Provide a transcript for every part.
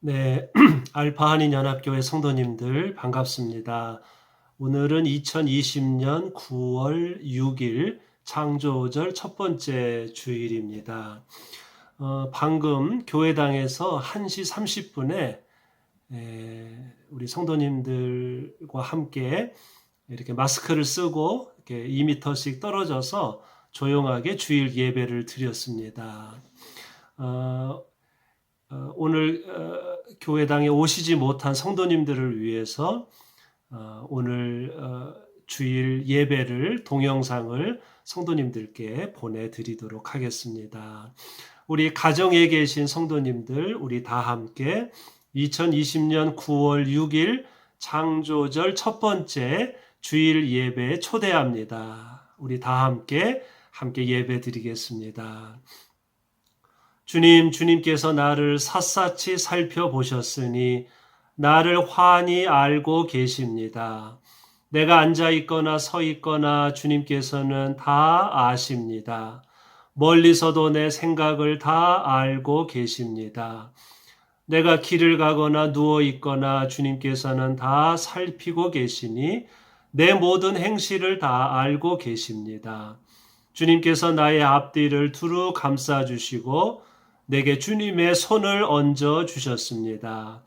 네, 알파 한인연합교회 성도님들 반갑습니다. 오늘은 2020년 9월 6일 창조절 첫 번째 주일입니다. 방금 교회당에서 1시 30분에 우리 성도님들과 함께 이렇게 마스크를 쓰고 이렇게 2m씩 떨어져서 조용하게 주일 예배를 드렸습니다. 오늘 교회당에 오시지 못한 성도님들을 위해서 오늘 주일 예배를 동영상을 성도님들께 보내드리도록 하겠습니다. 우리 가정에 계신 성도님들 우리 다 함께 2020년 9월 6일 창조절 첫 번째 주일 예배에 초대합니다. 우리 다 함께 예배 드리겠습니다. 주님께서 나를 샅샅이 살펴보셨으니 나를 환히 알고 계십니다. 내가 앉아 있거나 서 있거나 주님께서는 다 아십니다. 멀리서도 내 생각을 다 알고 계십니다. 내가 길을 가거나 누워 있거나 주님께서는 다 살피고 계시니 내 모든 행실을 다 알고 계십니다. 주님께서 나의 앞뒤를 두루 감싸 주시고 내게 주님의 손을 얹어 주셨습니다.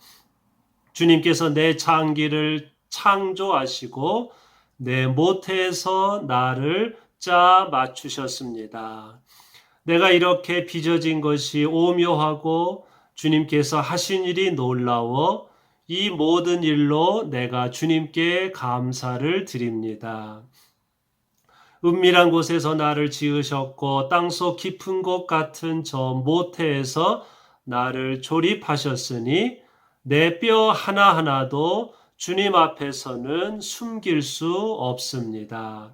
주님께서 내 장기를 창조하시고 내 모태에서 나를 짜 맞추셨습니다. 내가 이렇게 빚어진 것이 오묘하고 주님께서 하신 일이 놀라워 이 모든 일로 내가 주님께 감사를 드립니다. 은밀한 곳에서 나를 지으셨고 땅속 깊은 곳 같은 저 모태에서 나를 조립하셨으니 내 뼈 하나하나도 주님 앞에서는 숨길 수 없습니다.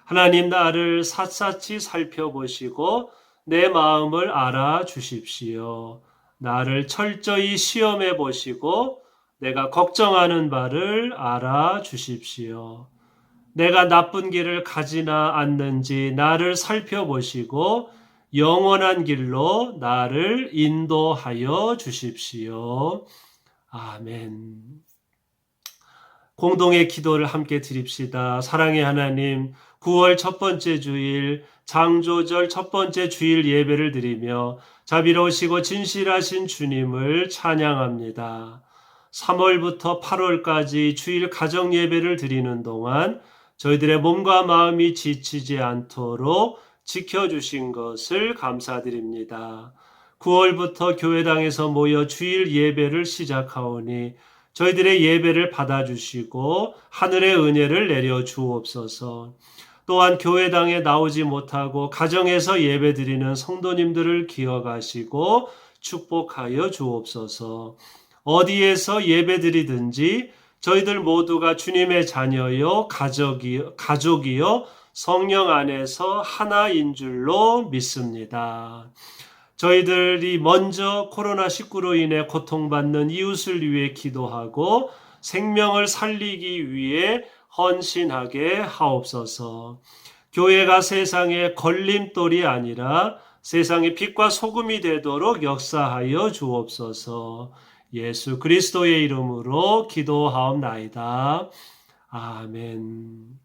하나님 나를 샅샅이 살펴보시고 내 마음을 알아주십시오. 나를 철저히 시험해 보시고 내가 걱정하는 바를 알아주십시오. 내가 나쁜 길을 가지나 않는지 나를 살펴보시고 영원한 길로 나를 인도하여 주십시오. 아멘. 공동의 기도를 함께 드립시다. 사랑의 하나님, 9월 첫 번째 주일, 창조절 첫 번째 주일 예배를 드리며 자비로우시고 진실하신 주님을 찬양합니다. 3월부터 8월까지 주일 가정 예배를 드리는 동안 저희들의 몸과 마음이 지치지 않도록 지켜주신 것을 감사드립니다. 9월부터 교회당에서 모여 주일 예배를 시작하오니 저희들의 예배를 받아주시고 하늘의 은혜를 내려 주옵소서. 또한 교회당에 나오지 못하고 가정에서 예배드리는 성도님들을 기억하시고 축복하여 주옵소서. 어디에서 예배드리든지 저희들 모두가 주님의 자녀요 가족이요 성령 안에서 하나인 줄로 믿습니다. 저희들이 먼저 코로나19로 인해 고통받는 이웃을 위해 기도하고 생명을 살리기 위해 헌신하게 하옵소서. 교회가 세상의 걸림돌이 아니라 세상의 빛과 소금이 되도록 역사하여 주옵소서. 예수 그리스도의 이름으로 기도하옵나이다. 아멘.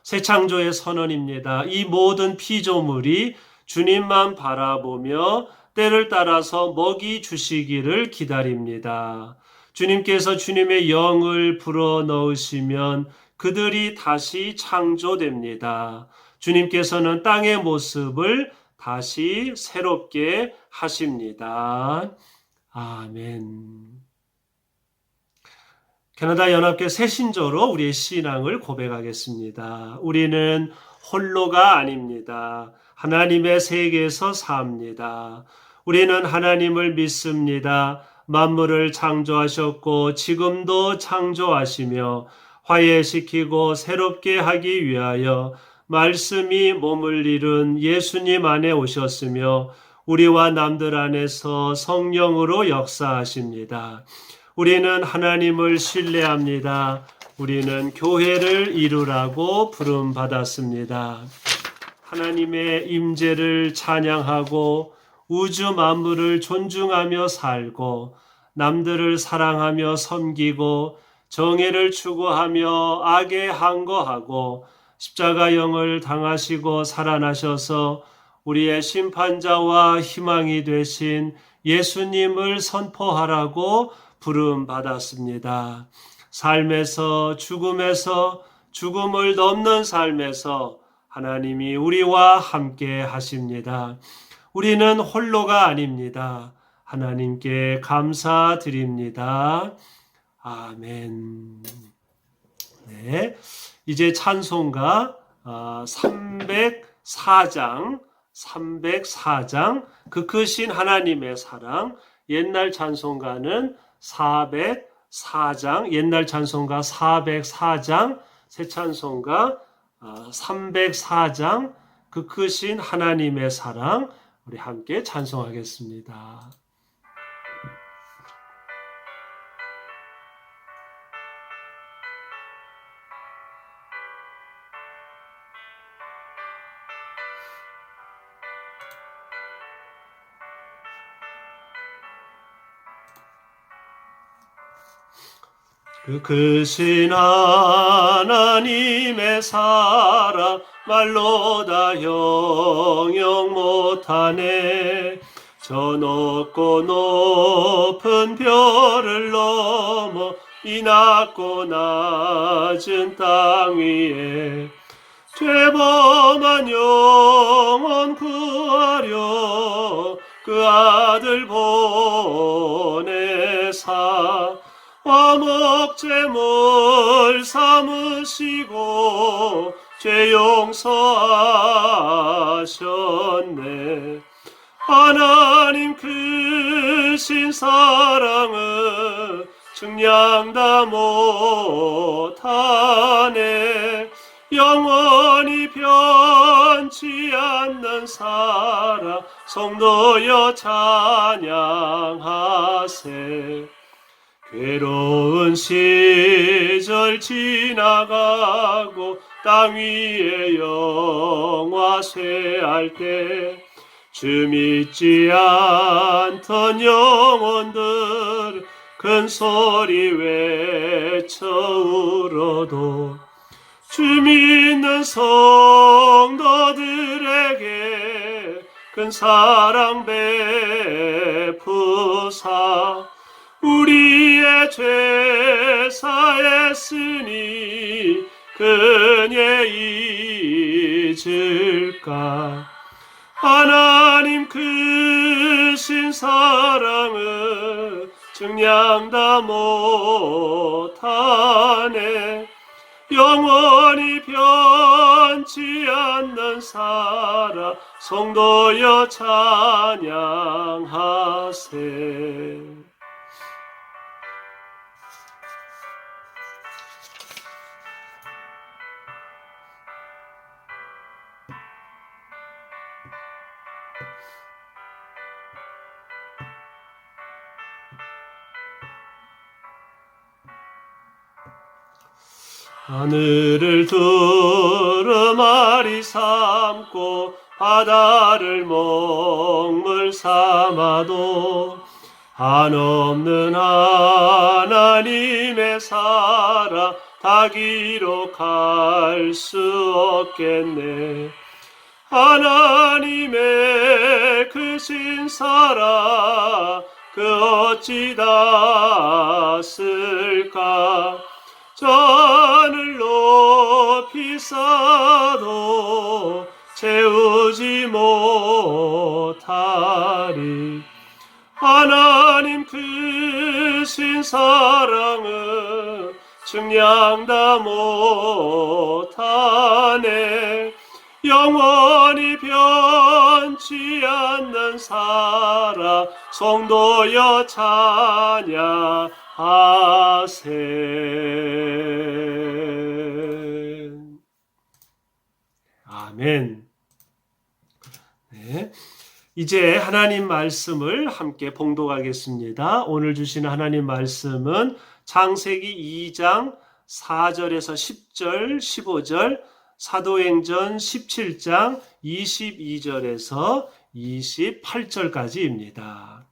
새 창조의 선언입니다. 이 모든 피조물이 주님만 바라보며 때를 따라서 먹이 주시기를 기다립니다. 주님께서 주님의 영을 불어넣으시면 그들이 다시 창조됩니다. 주님께서는 땅의 모습을 다시 새롭게 하십니다. 아멘. 캐나다 연합교회 새신조로 우리의 신앙을 고백하겠습니다. 우리는 홀로가 아닙니다. 하나님의 세계에서 삽니다. 우리는 하나님을 믿습니다. 만물을 창조하셨고 지금도 창조하시며 화해시키고 새롭게 하기 위하여 말씀이 몸을 이룬 예수님 안에 오셨으며 우리와 남들 안에서 성령으로 역사하십니다. 우리는 하나님을 신뢰합니다. 우리는 교회를 이루라고 부름받았습니다. 하나님의 임재를 찬양하고 우주 만물을 존중하며 살고 남들을 사랑하며 섬기고 정의를 추구하며 악에 항거하고 십자가형을 당하시고 살아나셔서 우리의 심판자와 희망이 되신 예수님을 선포하라고 부름받았습니다. 삶에서 죽음에서 죽음을 넘는 삶에서 하나님이 우리와 함께 하십니다. 우리는 홀로가 아닙니다. 하나님께 감사드립니다. 아멘. 네, 이제 찬송가 304장 그 크신 하나님의 사랑, 옛날 찬송가는 404장, 옛날 찬송가 404장, 새 찬송가 304장 그 크신 하나님의 사랑, 우리 함께 찬송하겠습니다. 그 크신 하나님의 사랑 말로 다 형용 못하네. 저 높고 높은 별을 넘어 이 낮고 낮은 땅 위에 죄범한 영혼 구하려 그 아들 보내사 화목제물 삼으시고 죄 용서하셨네. 하나님 크신 사랑은 증량 다 못하네. 영원히 변치 않는 사랑 성도여 찬양하세. 괴로운 시절 지나가고 땅 위에 영화 쇠할 때 주 믿지 않던 영혼들 큰 소리 외쳐 울어도 주 믿는 성도들에게 큰 사랑 베푸사 우리의 죄 사했으니 그녀 잊을까. 하나님 크신 사랑은 증량 다 못하네. 영원히 변치 않는 사랑 성도여 찬양하세. 하늘을 두루마리 삼고 바다를 먹물 삼아도 한없는 하나님의 사랑 다 기록할 수 없겠네. 하나님의 크신 사랑 그 어찌 닿았을까. 하늘 높이 쌓아도 채우지 못하리. 하나님 크신 사랑은 증량 다 못하네. 영원히 변치 않는 사랑 성도여 찬양하세. 아멘. 네. 이제 하나님 말씀을 함께 봉독하겠습니다. 오늘 주시는 하나님 말씀은 창세기 2장 4절에서 10절, 15절, 사도행전 17장 22절에서 28절까지입니다.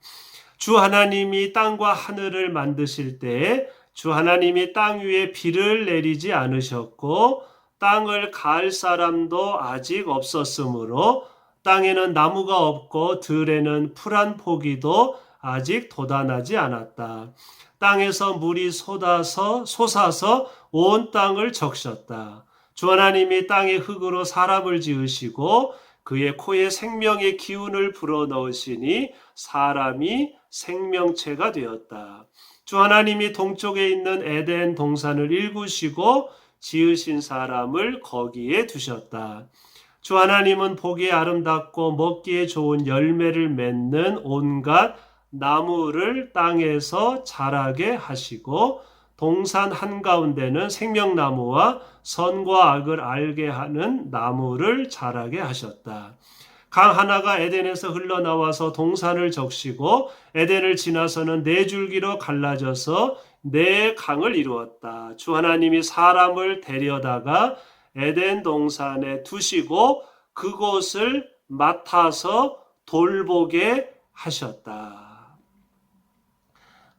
주 하나님이 땅과 하늘을 만드실 때 주 하나님이 땅 위에 비를 내리지 않으셨고 땅을 갈 사람도 아직 없었으므로 땅에는 나무가 없고 들에는 풀 한 포기도 아직 돋아나지 않았다. 땅에서 물이 솟아서 온 땅을 적셨다. 주 하나님이 땅의 흙으로 사람을 지으시고 그의 코에 생명의 기운을 불어넣으시니 사람이 생명체가 되었다. 주 하나님이 동쪽에 있는 에덴 동산을 일구시고 지으신 사람을 거기에 두셨다. 주 하나님은 보기에 아름답고 먹기에 좋은 열매를 맺는 온갖 나무를 땅에서 자라게 하시고 동산 한가운데는 생명나무와 선과 악을 알게 하는 나무를 자라게 하셨다. 강 하나가 에덴에서 흘러나와서 동산을 적시고 에덴을 지나서는 네 줄기로 갈라져서 네 강을 이루었다. 주 하나님이 사람을 데려다가 에덴 동산에 두시고 그곳을 맡아서 돌보게 하셨다.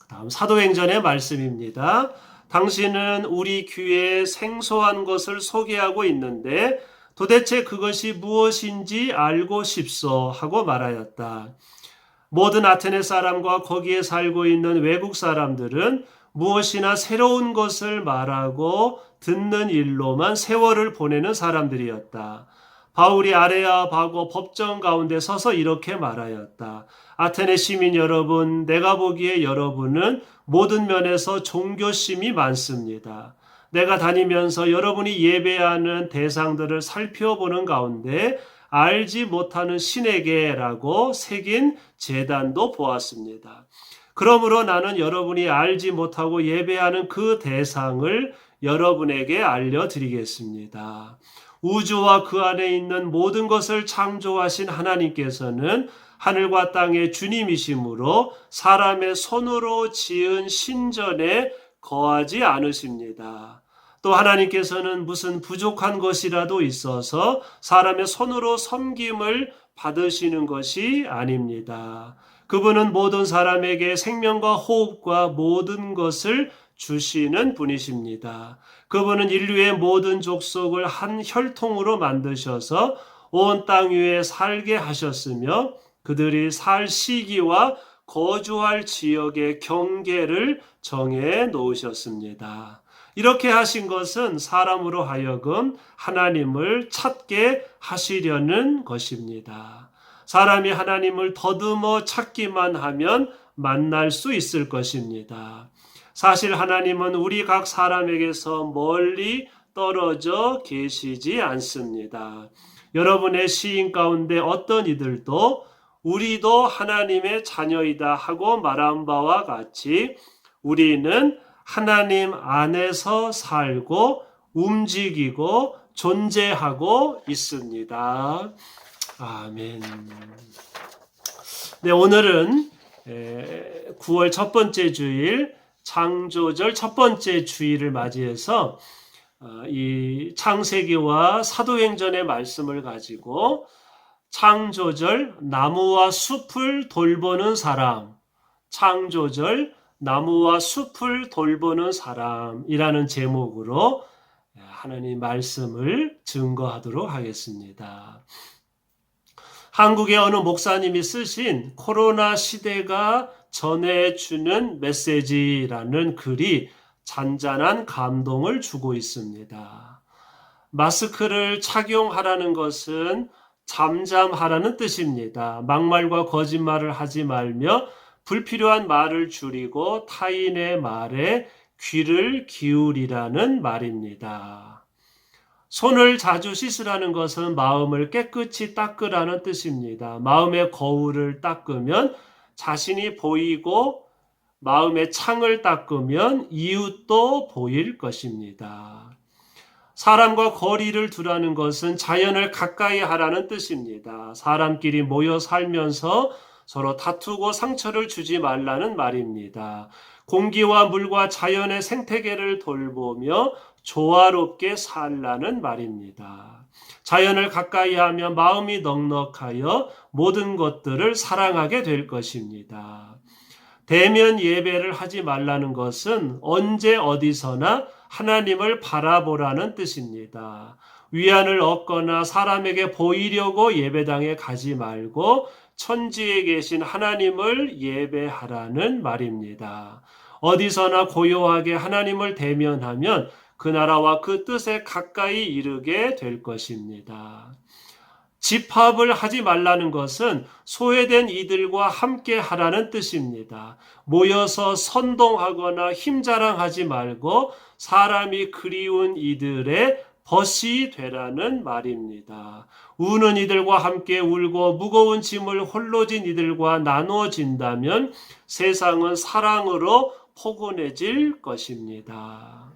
다음 사도행전의 말씀입니다. 당신은 우리 귀에 생소한 것을 소개하고 있는데 도대체 그것이 무엇인지 알고 싶소 하고 말하였다. 모든 아테네 사람과 거기에 살고 있는 외국 사람들은 무엇이나 새로운 것을 말하고 듣는 일로만 세월을 보내는 사람들이었다. 바울이 아레아바고 법정 가운데 서서 이렇게 말하였다. 아테네 시민 여러분, 내가 보기에 여러분은 모든 면에서 종교심이 많습니다. 내가 다니면서 여러분이 예배하는 대상들을 살펴보는 가운데 알지 못하는 신에게라고 새긴 제단도 보았습니다. 그러므로 나는 여러분이 알지 못하고 예배하는 그 대상을 여러분에게 알려드리겠습니다. 우주와 그 안에 있는 모든 것을 창조하신 하나님께서는 하늘과 땅의 주님이시므로 사람의 손으로 지은 신전에 거하지 않으십니다. 또 하나님께서는 무슨 부족한 것이라도 있어서 사람의 손으로 섬김을 받으시는 것이 아닙니다. 그분은 모든 사람에게 생명과 호흡과 모든 것을 주시는 분이십니다. 그분은 인류의 모든 족속을 한 혈통으로 만드셔서 온 땅 위에 살게 하셨으며 그들이 살 시기와 거주할 지역의 경계를 정해 놓으셨습니다. 이렇게 하신 것은 사람으로 하여금 하나님을 찾게 하시려는 것입니다. 사람이 하나님을 더듬어 찾기만 하면 만날 수 있을 것입니다. 사실 하나님은 우리 각 사람에게서 멀리 떨어져 계시지 않습니다. 여러분의 시인 가운데 어떤 이들도 우리도 하나님의 자녀이다 하고 말한 바와 같이 우리는 하나님 안에서 살고 움직이고 존재하고 있습니다. 아멘. 네, 오늘은 9월 첫 번째 주일 창조절 첫 번째 주일을 맞이해서 이 창세기와 사도행전의 말씀을 가지고 창조절 나무와 숲을 돌보는 사람, 창조절 나무와 숲을 돌보는 사람이라는 제목으로 하나님 말씀을 증거하도록 하겠습니다. 한국의 어느 목사님이 쓰신 코로나 시대가 전해주는 메시지라는 글이 잔잔한 감동을 주고 있습니다. 마스크를 착용하라는 것은 잠잠하라는 뜻입니다. 막말과 거짓말을 하지 말며 불필요한 말을 줄이고 타인의 말에 귀를 기울이라는 말입니다. 손을 자주 씻으라는 것은 마음을 깨끗이 닦으라는 뜻입니다. 마음의 거울을 닦으면 자신이 보이고 마음의 창을 닦으면 이웃도 보일 것입니다. 사람과 거리를 두라는 것은 자연을 가까이 하라는 뜻입니다. 사람끼리 모여 살면서 서로 다투고 상처를 주지 말라는 말입니다. 공기와 물과 자연의 생태계를 돌보며 조화롭게 살라는 말입니다. 자연을 가까이 하면 마음이 넉넉하여 모든 것들을 사랑하게 될 것입니다. 대면 예배를 하지 말라는 것은 언제 어디서나 하나님을 바라보라는 뜻입니다. 위안을 얻거나 사람에게 보이려고 예배당에 가지 말고 천지에 계신 하나님을 예배하라는 말입니다. 어디서나 고요하게 하나님을 대면하면 그 나라와 그 뜻에 가까이 이르게 될 것입니다. 집합을 하지 말라는 것은 소외된 이들과 함께 하라는 뜻입니다. 모여서 선동하거나 힘자랑하지 말고 사람이 그리운 이들의 벗이 되라는 말입니다. 우는 이들과 함께 울고 무거운 짐을 홀로 진 이들과 나누어진다면 세상은 사랑으로 포근해질 것입니다.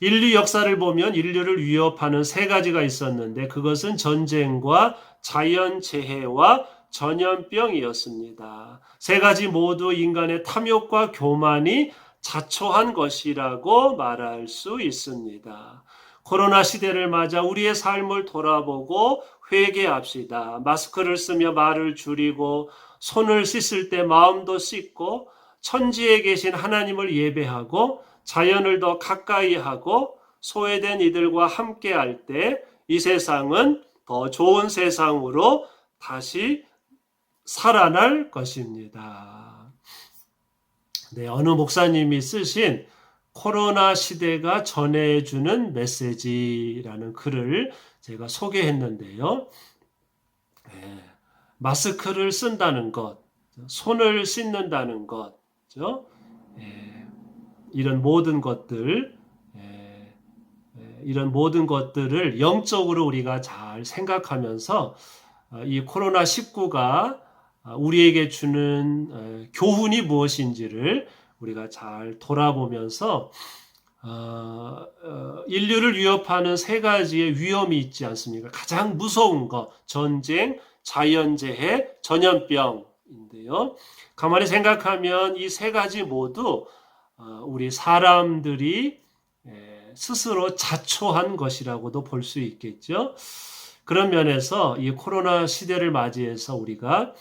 인류 역사를 보면 인류를 위협하는 세 가지가 있었는데 그것은 전쟁과 자연재해와 전염병이었습니다. 세 가지 모두 인간의 탐욕과 교만이 자초한 것이라고 말할 수 있습니다. 코로나 시대를 맞아 우리의 삶을 돌아보고 회개합시다. 마스크를 쓰며 말을 줄이고 손을 씻을 때 마음도 씻고 천지에 계신 하나님을 예배하고 자연을 더 가까이 하고 소외된 이들과 함께 할 때 이 세상은 더 좋은 세상으로 다시 살아날 것입니다. 네, 어느 목사님이 쓰신 코로나 시대가 전해주는 메시지라는 글을 제가 소개했는데요. 네, 마스크를 쓴다는 것, 손을 씻는다는 것, 그렇죠? 이런 모든 것들을 영적으로 우리가 잘 생각하면서 이 코로나19가 우리에게 주는 교훈이 무엇인지를 우리가 잘 돌아보면서 인류를 위협하는 세 가지의 위험이 있지 않습니까? 가장 무서운 것, 전쟁, 자연재해, 전염병인데요. 가만히 생각하면 이 세 가지 모두 우리 사람들이 스스로 자초한 것이라고도 볼 수 있겠죠. 그런 면에서 이 코로나 시대를 맞이해서 우리가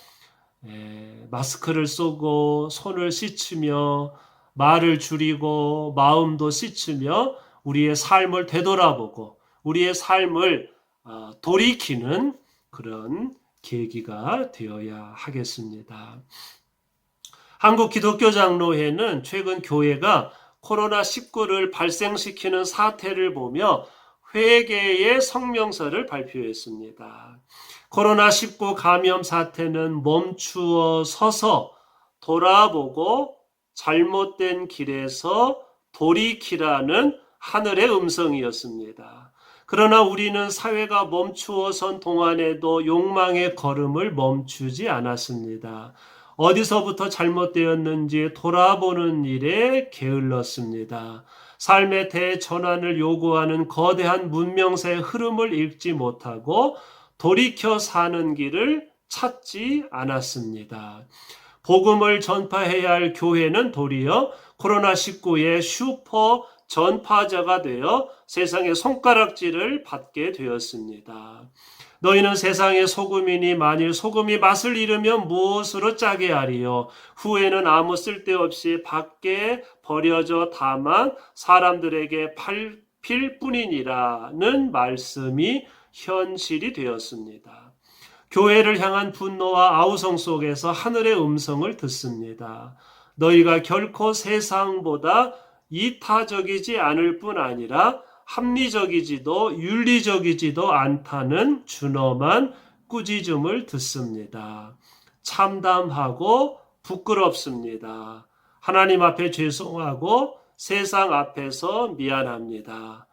마스크를 쓰고 손을 씻으며 말을 줄이고 마음도 씻으며 우리의 삶을 되돌아보고 우리의 삶을 돌이키는 그런 계기가 되어야 하겠습니다. 한국 기독교 장로회는 최근 교회가 코로나19를 발생시키는 사태를 보며 회개의 성명서를 발표했습니다. 코로나19 감염 사태는 멈추어 서서 돌아보고 잘못된 길에서 돌이키라는 하늘의 음성이었습니다. 그러나 우리는 사회가 멈추어 선 동안에도 욕망의 걸음을 멈추지 않았습니다. 어디서부터 잘못되었는지 돌아보는 일에 게을렀습니다. 삶의 대전환을 요구하는 거대한 문명사의 흐름을 읽지 못하고 돌이켜 사는 길을 찾지 않았습니다. 복음을 전파해야 할 교회는 도리어 코로나19의 슈퍼 전파자가 되어 세상의 손가락질을 받게 되었습니다. 너희는 세상의 소금이니 만일 소금이 맛을 잃으면 무엇으로 짜게 하리요? 후에는 아무 쓸데없이 밖에 버려져 다만 사람들에게 팔필 뿐이니라는 말씀이 현실이 되었습니다. 교회를 향한 분노와 아우성 속에서 하늘의 음성을 듣습니다. 너희가 결코 세상보다 이타적이지 않을 뿐 아니라 합리적이지도 윤리적이지도 않다는 준엄한 꾸짖음을 듣습니다. 참담하고 부끄럽습니다. 하나님 앞에 죄송하고 세상 앞에서 미안합니다.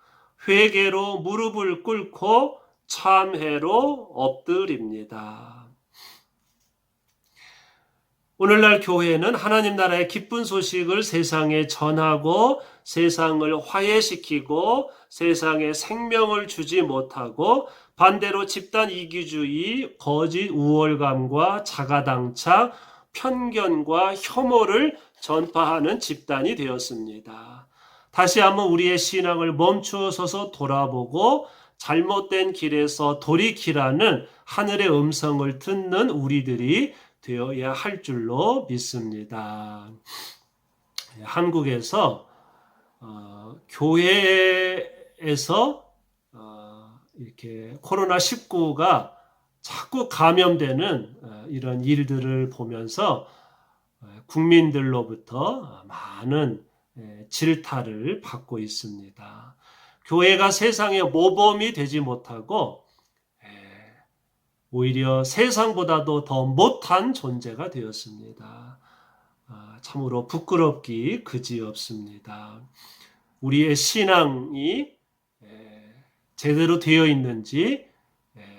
회개로 무릎을 꿇고 참회로 엎드립니다. 오늘날 교회는 하나님 나라의 기쁜 소식을 세상에 전하고 세상을 화해시키고 세상에 생명을 주지 못하고 반대로 집단 이기주의, 거짓 우월감과 자가당착, 편견과 혐오를 전파하는 집단이 되었습니다. 다시 한번 우리의 신앙을 멈추어 서서 돌아보고 잘못된 길에서 돌이키라는 하늘의 음성을 듣는 우리들이 되어야 할 줄로 믿습니다. 한국에서 교회에서 이렇게 코로나19가 자꾸 감염되는 이런 일들을 보면서 국민들로부터 많은 질타를 받고 있습니다. 교회가 세상의 모범이 되지 못하고 오히려 세상보다도 더 못한 존재가 되었습니다. 참으로 부끄럽기 그지없습니다. 우리의 신앙이 제대로 되어 있는지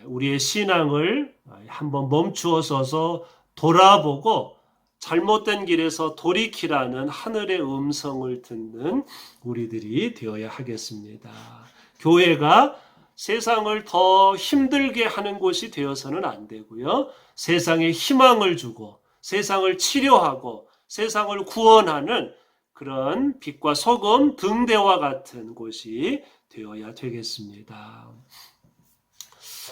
우리의 신앙을 한번 멈추어 서서 돌아보고 잘못된 길에서 돌이키라는 하늘의 음성을 듣는 우리들이 되어야 하겠습니다. 교회가 세상을 더 힘들게 하는 곳이 되어서는 안 되고요. 세상에 희망을 주고 세상을 치료하고 세상을 구원하는 그런 빛과 소금 등대와 같은 곳이 되어야 되겠습니다.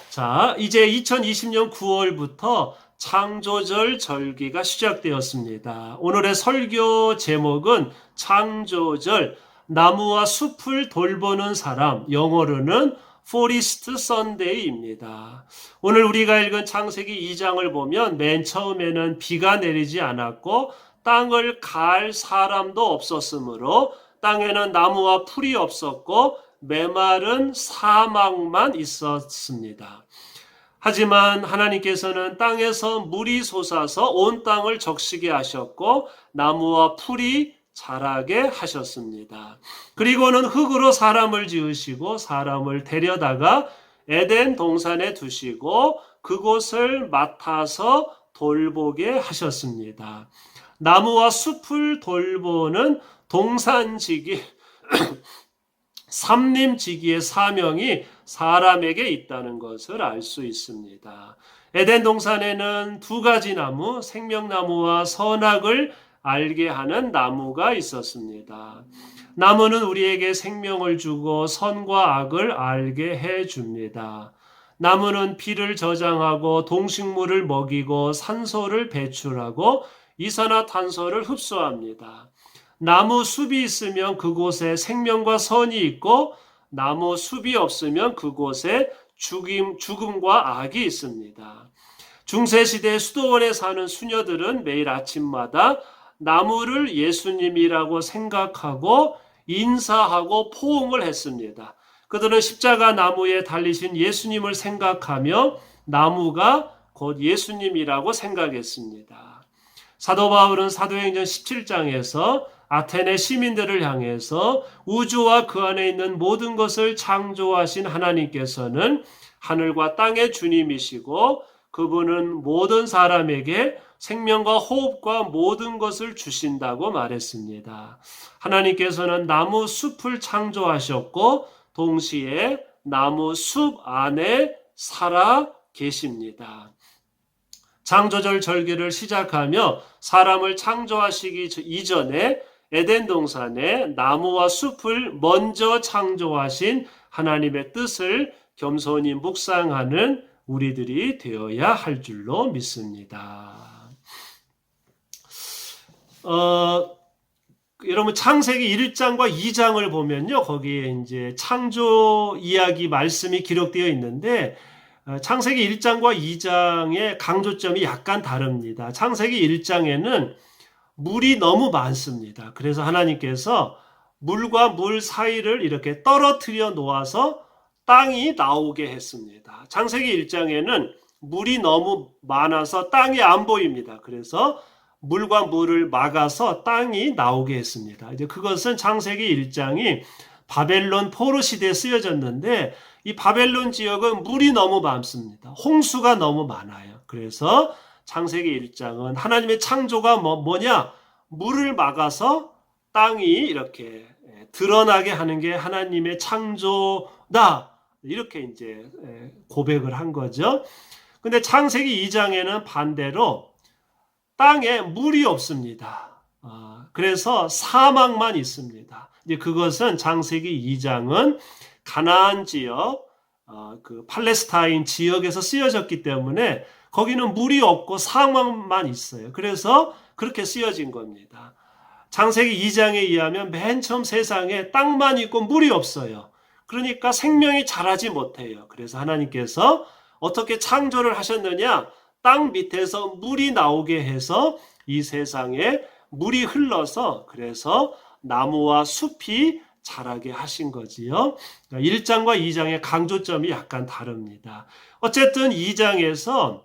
자, 이제 2020년 9월부터 창조절 절기가 시작되었습니다. 오늘의 설교 제목은 창조절, 나무와 숲을 돌보는 사람, 영어로는 Forest Sunday입니다. 오늘 우리가 읽은 창세기 2장을 보면 맨 처음에는 비가 내리지 않았고 땅을 갈 사람도 없었으므로 땅에는 나무와 풀이 없었고 메마른 사막만 있었습니다. 하지만 하나님께서는 땅에서 물이 솟아서 온 땅을 적시게 하셨고 나무와 풀이 자라게 하셨습니다. 그리고는 흙으로 사람을 지으시고 사람을 데려다가 에덴 동산에 두시고 그곳을 맡아서 돌보게 하셨습니다. 나무와 숲을 돌보는 동산지기 삼림지기의 사명이 사람에게 있다는 것을 알 수 있습니다. 에덴 동산에는 두 가지 나무, 생명나무와 선악을 알게 하는 나무가 있었습니다. 나무는 우리에게 생명을 주고 선과 악을 알게 해줍니다. 나무는 비를 저장하고 동식물을 먹이고 산소를 배출하고 이산화탄소를 흡수합니다. 나무 숲이 있으면 그곳에 생명과 선이 있고 나무 숲이 없으면 그곳에 죽음과 악이 있습니다. 중세시대 수도원에 사는 수녀들은 매일 아침마다 나무를 예수님이라고 생각하고 인사하고 포옹을 했습니다. 그들은 십자가 나무에 달리신 예수님을 생각하며 나무가 곧 예수님이라고 생각했습니다. 사도 바울은 사도행전 17장에서 아테네 시민들을 향해서 우주와 그 안에 있는 모든 것을 창조하신 하나님께서는 하늘과 땅의 주님이시고 그분은 모든 사람에게 생명과 호흡과 모든 것을 주신다고 말했습니다. 하나님께서는 나무 숲을 창조하셨고 동시에 나무 숲 안에 살아 계십니다. 창조절 절기를 시작하며 사람을 창조하시기 이전에 에덴 동산에 나무와 숲을 먼저 창조하신 하나님의 뜻을 겸손히 묵상하는 우리들이 되어야 할 줄로 믿습니다. 여러분 창세기 1장과 2장을 보면요. 거기에 이제 창조 이야기 말씀이 기록되어 있는데 창세기 1장과 2장의 강조점이 약간 다릅니다. 창세기 1장에는 물이 너무 많습니다. 그래서 하나님께서 물과 물 사이를 이렇게 떨어뜨려 놓아서 땅이 나오게 했습니다. 창세기 1장에는 물이 너무 많아서 땅이 안 보입니다. 그래서 물과 물을 막아서 땅이 나오게 했습니다. 이제 그것은 창세기 1장이 바벨론 포로 시대에 쓰여졌는데 이 바벨론 지역은 물이 너무 많습니다. 홍수가 너무 많아요. 그래서 창세기 1장은 하나님의 창조가 뭐냐? 물을 막아서 땅이 이렇게 드러나게 하는 게 하나님의 창조다. 이렇게 이제 고백을 한 거죠. 근데 창세기 2장에는 반대로 땅에 물이 없습니다. 그래서 사막만 있습니다. 이제 그것은 창세기 2장은 가나안 지역, 그 팔레스타인 지역에서 쓰여졌기 때문에 거기는 물이 없고 사막만 있어요. 그래서 그렇게 쓰여진 겁니다. 창세기 2장에 의하면 맨 처음 세상에 땅만 있고 물이 없어요. 그러니까 생명이 자라지 못해요. 그래서 하나님께서 어떻게 창조를 하셨느냐? 땅 밑에서 물이 나오게 해서 이 세상에 물이 흘러서 그래서 나무와 숲이 자라게 하신 거지요. 1장과 2장의 강조점이 약간 다릅니다. 어쨌든 2장에서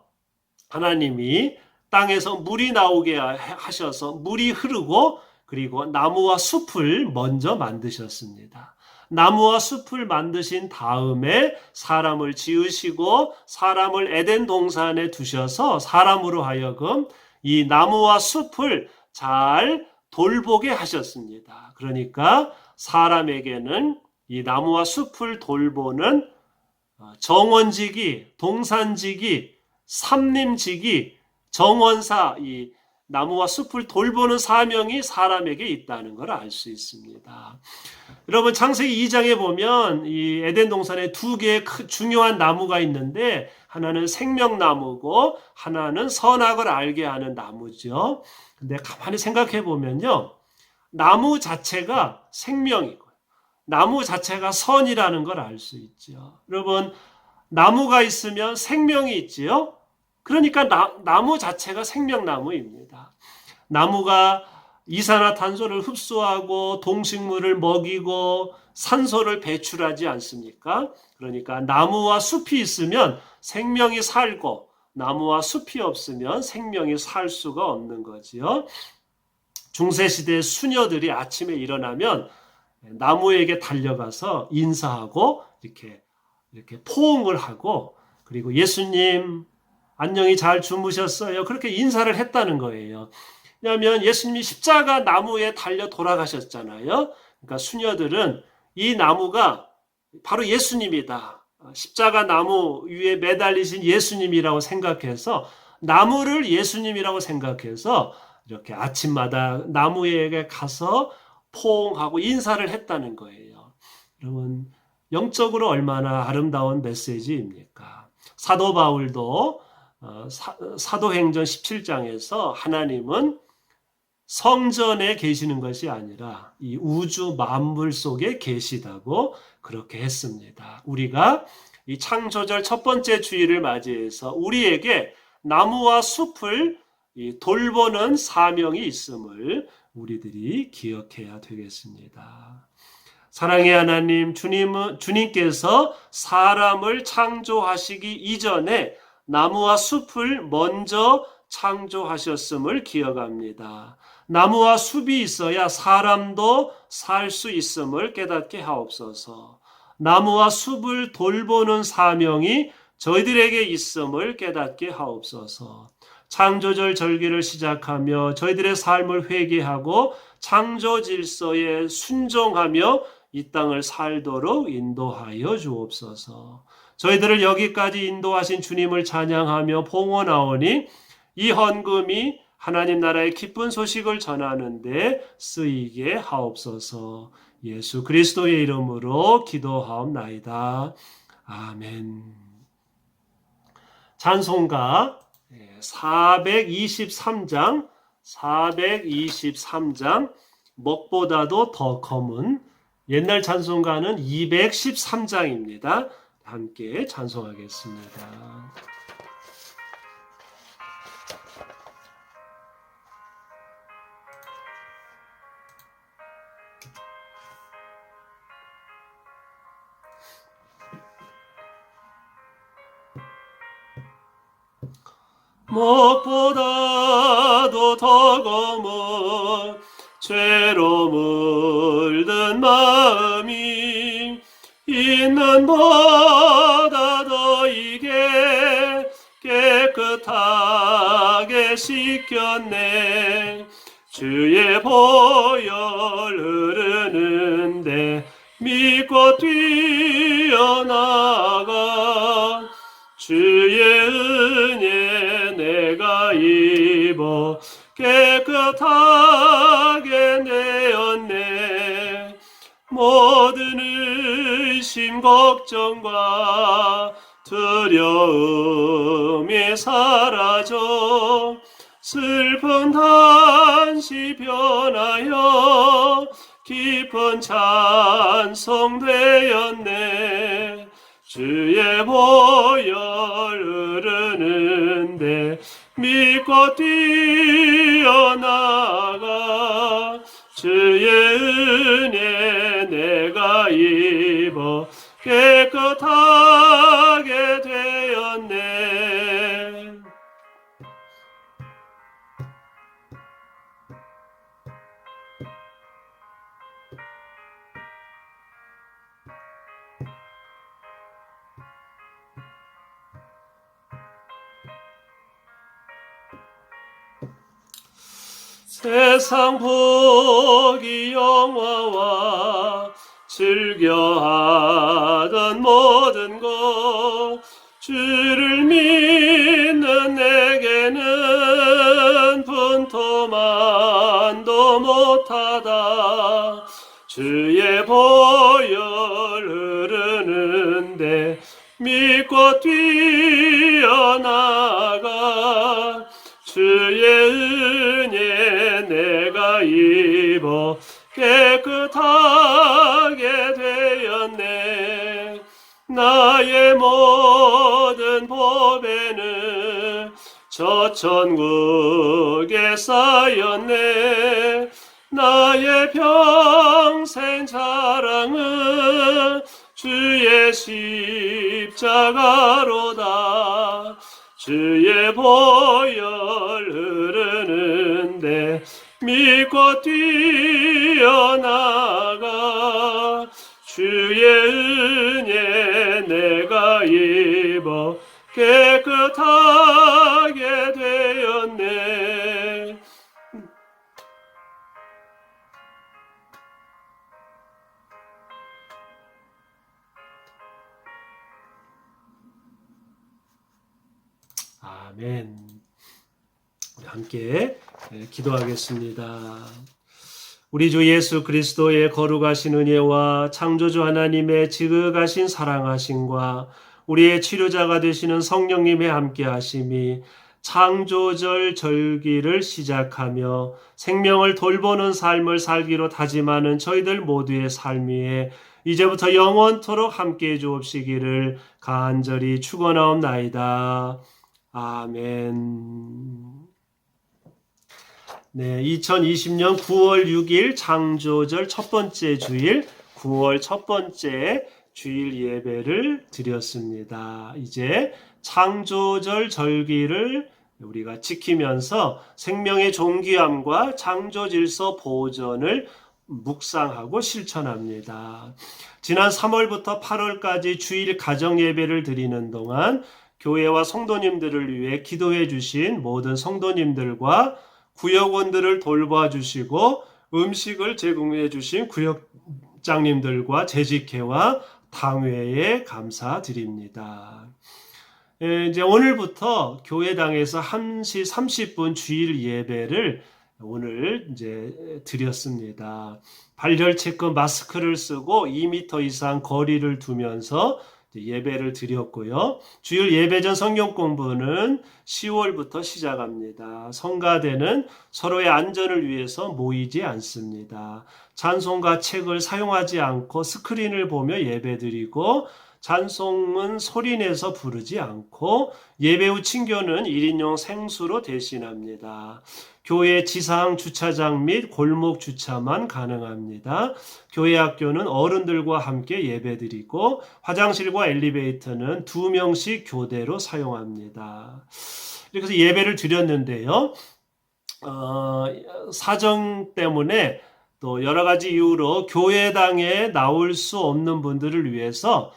하나님이 땅에서 물이 나오게 하셔서 물이 흐르고 그리고 나무와 숲을 먼저 만드셨습니다. 나무와 숲을 만드신 다음에 사람을 지으시고 사람을 에덴 동산에 두셔서 사람으로 하여금 이 나무와 숲을 잘 돌보게 하셨습니다. 그러니까 사람에게는 이 나무와 숲을 돌보는 정원지기, 동산지기, 삼림지기, 정원사, 이 나무와 숲을 돌보는 사명이 사람에게 있다는 걸 알 수 있습니다. 여러분 창세기 2장에 보면 이 에덴 동산에 두 개의 중요한 나무가 있는데 하나는 생명나무고 하나는 선악을 알게 하는 나무죠. 근데 가만히 생각해 보면요. 나무 자체가 생명이고요. 나무 자체가 선이라는 걸 알 수 있죠. 여러분 나무가 있으면 생명이 있지요. 그러니까 나무 자체가 생명나무입니다. 나무가 이산화탄소를 흡수하고 동식물을 먹이고 산소를 배출하지 않습니까? 그러니까 나무와 숲이 있으면 생명이 살고 나무와 숲이 없으면 생명이 살 수가 없는 거지요. 중세시대 수녀들이 아침에 일어나면 나무에게 달려가서 인사하고 이렇게 포옹을 하고 그리고 예수님 안녕히 잘 주무셨어요. 그렇게 인사를 했다는 거예요. 왜냐하면 예수님이 십자가 나무에 달려 돌아가셨잖아요. 그러니까 수녀들은 이 나무가 바로 예수님이다. 십자가 나무 위에 매달리신 예수님이라고 생각해서 나무를 예수님이라고 생각해서 이렇게 아침마다 나무에게 가서 포옹하고 인사를 했다는 거예요. 여러분 영적으로 얼마나 아름다운 메시지입니까? 사도 바울도 사도행전 17장에서 하나님은 성전에 계시는 것이 아니라 이 우주 만물 속에 계시다고 그렇게 했습니다. 우리가 이 창조절 첫 번째 주일을 맞이해서 우리에게 나무와 숲을 돌보는 사명이 있음을 우리들이 기억해야 되겠습니다. 사랑의 하나님, 주님께서 사람을 창조하시기 이전에 나무와 숲을 먼저 창조하셨음을 기억합니다. 나무와 숲이 있어야 사람도 살 수 있음을 깨닫게 하옵소서. 나무와 숲을 돌보는 사명이 저희들에게 있음을 깨닫게 하옵소서. 창조절 절기를 시작하며 저희들의 삶을 회개하고 창조 질서에 순종하며 이 땅을 살도록 인도하여 주옵소서. 저희들을 여기까지 인도하신 주님을 찬양하며 봉헌하오니 이 헌금이 하나님 나라의 기쁜 소식을 전하는 데 쓰이게 하옵소서. 예수 그리스도의 이름으로 기도하옵나이다. 아멘. 찬송가 423장 먹보다도 더 검은 옛날 찬송가는 213장입니다. 함께 찬송하겠습니다. 무엇보다도 더 검은 죄로 물든 마음이 있는 보다 더 이게 깨끗하게 씻겼네. 주의 보혈 흐르는데 믿고 뛰어나가 주의 은혜 내가 입어 깨끗하게 내었네. 모든 의심 걱정과 두려움이 사라져 슬픈 한시 변하여 깊은 찬송 되었네. 주의 보혈 흐르는데 믿고 뛰어나가 주의 은혜 내가 입어 깨끗하게 되었네. 세상 보기 영화와 즐겨하던 모든 것 주를 믿는 내게는 분토만도 못하다. 주의 보혈 흐르는데 믿고 뛰어나가 주의 은혜 내가 입어 깨끗하게 되었네. 나의 모든 보배는 저 천국에 쌓였네. 나의 평생 자랑은 주의 십자가로다. 주의 보혈 흐르는데 믿고 뛰어나가 주의 은혜 내가 입어 깨끗하게 되었네. 아멘. 우리 함께 기도하겠습니다. 우리 주 예수 그리스도의 거룩하신 은혜와 창조주 하나님의 지극하신 사랑하심과 우리의 치료자가 되시는 성령님의 함께하심이 창조절 절기를 시작하며 생명을 돌보는 삶을 살기로 다짐하는 저희들 모두의 삶 위에 이제부터 영원토록 함께해 주옵시기를 간절히 축원하옵나이다. 아멘. 네, 2020년 9월 6일 창조절 첫 번째 주일, 9월 첫 번째 주일 예배를 드렸습니다. 이제 창조절 절기를 우리가 지키면서 생명의 존귀함과 창조 질서 보존을 묵상하고 실천합니다. 지난 3월부터 8월까지 주일 가정 예배를 드리는 동안 교회와 성도님들을 위해 기도해 주신 모든 성도님들과 구역원들을 돌봐주시고 음식을 제공해 주신 구역장님들과 재직회와 당회에 감사드립니다. 이제 오늘부터 교회당에서 1시 30분 주일 예배를 오늘 이제 드렸습니다. 발열 체크 마스크를 쓰고 2m 이상 거리를 두면서 예배를 드렸고요. 주일 예배 전 성경 공부는 10월부터 시작합니다. 성가대는 서로의 안전을 위해서 모이지 않습니다. 찬송가 책을 사용하지 않고 스크린을 보며 예배드리고 찬송은 소리내서 부르지 않고 예배 후 친교는 1인용 생수로 대신합니다. 교회 지상 주차장 및 골목 주차만 가능합니다. 교회 학교는 어른들과 함께 예배드리고 화장실과 엘리베이터는 2명씩 교대로 사용합니다. 이렇게 해서 예배를 드렸는데요. 사정 때문에 또 여러 가지 이유로 교회당에 나올 수 없는 분들을 위해서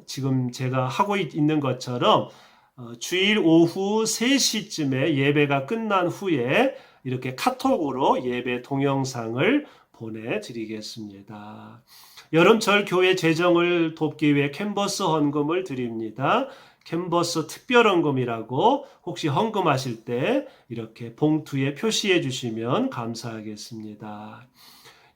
지금 제가 하고 있는 것처럼 주일 오후 3시쯤에 예배가 끝난 후에 이렇게 카톡으로 예배 동영상을 보내드리겠습니다. 여름철 교회 재정을 돕기 위해 캔버스 헌금을 드립니다. 캔버스 특별헌금이라고 혹시 헌금하실 때 이렇게 봉투에 표시해 주시면 감사하겠습니다.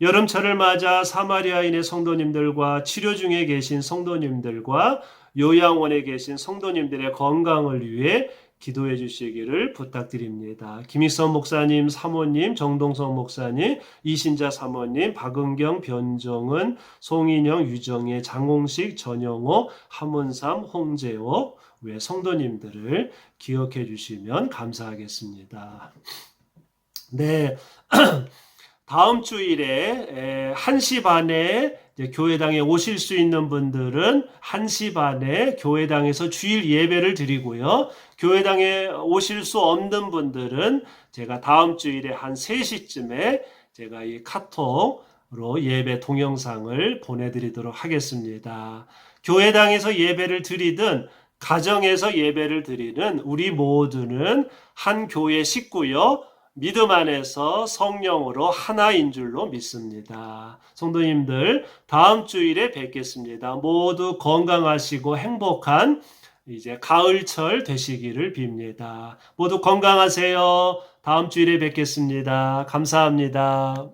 여름철을 맞아 사마리아인의 성도님들과 치료 중에 계신 성도님들과 요양원에 계신 성도님들의 건강을 위해 기도해 주시기를 부탁드립니다. 김익선 목사님, 사모님, 정동성 목사님, 이신자 사모님, 박은경, 변정은, 송인영, 유정혜, 장홍식, 전영호, 함은삼, 홍재호 외 성도님들을 기억해 주시면 감사하겠습니다. 네. 다음 주일에 1시 반에 교회당에 오실 수 있는 분들은 1시 반에 교회당에서 주일 예배를 드리고요. 교회당에 오실 수 없는 분들은 제가 다음 주일에 한 3시쯤에 제가 이 카톡으로 예배 동영상을 보내드리도록 하겠습니다. 교회당에서 예배를 드리든 가정에서 예배를 드리는 우리 모두는 한 교회 식구요. 믿음 안에서 성령으로 하나인 줄로 믿습니다. 성도님들 다음 주일에 뵙겠습니다. 모두 건강하시고 행복한 이제 가을철 되시기를 빕니다. 모두 건강하세요. 다음 주일에 뵙겠습니다. 감사합니다.